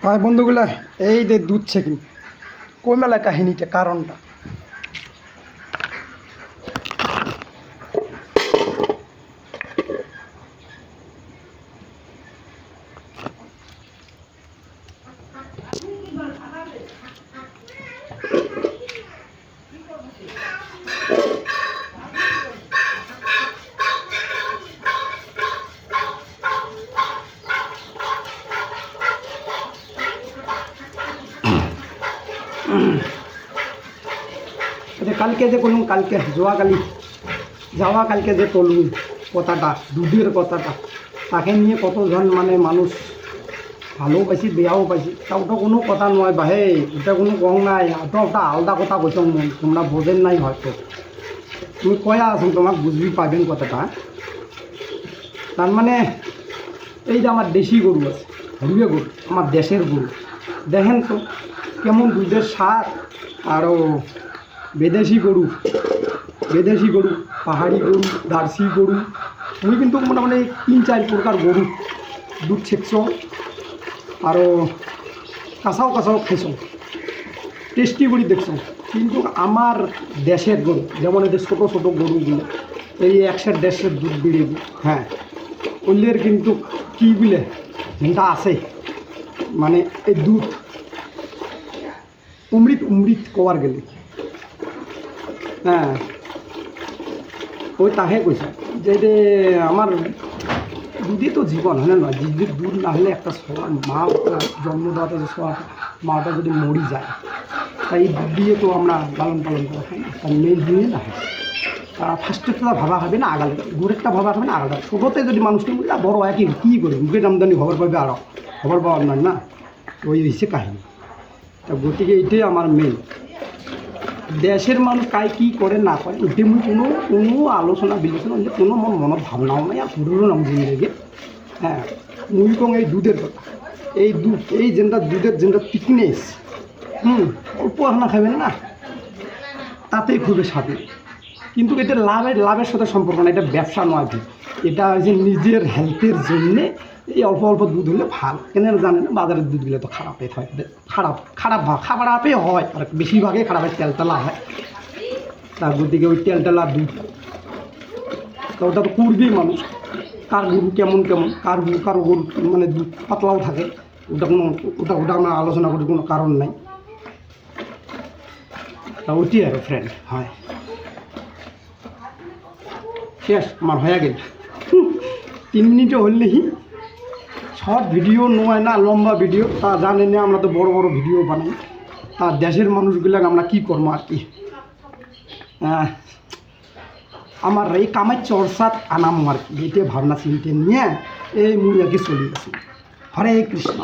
হয় বন্ধুগুলা, এই যে দুধ ছেঁকি কই মেলা কাহিনীটা কারণটা কালকে যে করলুম, কালকে যাওয়া কালকে যে করলুম কথাটা, দুধের কথাটা, তাকে নিয়ে কতজন মানে মানুষ ভালোও পাইছি বেয়াও পাইছি। তা ওটা কোনো কথা নয় বা হে, ওটা কোনো গং নাই। ওটা আলাদা কথা কৈছ, তোমরা বোঝেন নাই হয়তো। তুমি কয়া আছো, তোমাক বুঝবি পাবেন কথাটা। তার মানে এই যে আমার দেশি গরু আছে, হরিবে গরু, আমার দেশের গরু, দেখেন তো কেমন দুধের স্বাদ। আরও বিদেশি গরু, পাহাড়ি গরু, জার্সি গরু, তুমি কিন্তু মোটামুটি 3-4 প্রকার গরু দুধ ছেঁকছ। আরও কাঁচাও খাইছ, টেস্টি করে দেখছ। কিন্তু আমার দেশের গরু, যেমন এদের ছোটো ছোটো গরুগুলো, এই 100-150 দুধ বেড়ে দিই, হ্যাঁ, ওইলের কিন্তু কী বলে যেটা আছে, মানে এই দুধ অমৃত কবার গেলে, হ্যাঁ, ওই তাহে কইছে যে আমার দুধই তো জীবন, হ্যাঁ না? যদি দুধ না হলে একটা মা জন্ম দেওয়াতে যে মাটা যদি মরি যায়, তাই এই দুধ দিয়ে তো আমরা লালন পালন করা হয় না। তার মেল দিয়ে না হয়, ফার্স্টে তো ভাবা হবে না আগালে, দূরেরটা ভাবা হবে না আগালে। ছোটোতে যদি মানুষকে বলি বড় হয় কী করে মুখের আমদানি খবর পাবে, আরও খবর পাওয়ার নয় না, ওই হচ্ছে কাহিনী। তা গতিকে এইটাই আমার মেল। দেশের মানুষ কায় কী করে না করে, এতে মুই কোনো আলোচনা বিলোচনা কোনো মনত ভাবনাও নাই, আর পুরো নাম জিন্দগি। হ্যাঁ, মুই কং এই দুধের কথা, এই দুধ, এই যেটা দুধের যেটা থিকনেস, অল্প আনা খাবেন না, তাতেই খুবই স্বাদ। কিন্তু এটা লাভের সাথে সম্পর্ক না, এটা ব্যবসা নয়। এটা যে নিজের হেলথের জন্যে এই অল্প দুধ হলে ভালো। কেন জানেন, বাজারের দুধগুলো তো খারাপই হয়, খারাপই হয়, আর বেশিরভাগই খারাপ হয়, তেলতেলা হয়। তার গতিকে ওই তেলতেলা দুধ তো ওটা তো করবেই মানুষ। কার গরু কেমন কারো গরু মানে দুধ পাতলাও থাকে, ওটা আমরা আলোচনা করি, কোনো কারণ নাই। তা ওইটি আর ফ্রেন্ড হয় শেষ আমার হয়ে গেল। 3 মিনিটে হলেই শর্ট ভিডিও নয় না, লম্বা ভিডিও। তা জানেন না, আমরা তো বড় ভিডিও বানাই। আর দেশের মানুষগুলাকে আমরা কী করবো আর কি, আমার এই কামাই চর্চাত আনাম আর কি, এটা ভাবনা চিন্তা নিয়ে এই মুড়ি আর কি চলে গেছি। হরে কৃষ্ণ।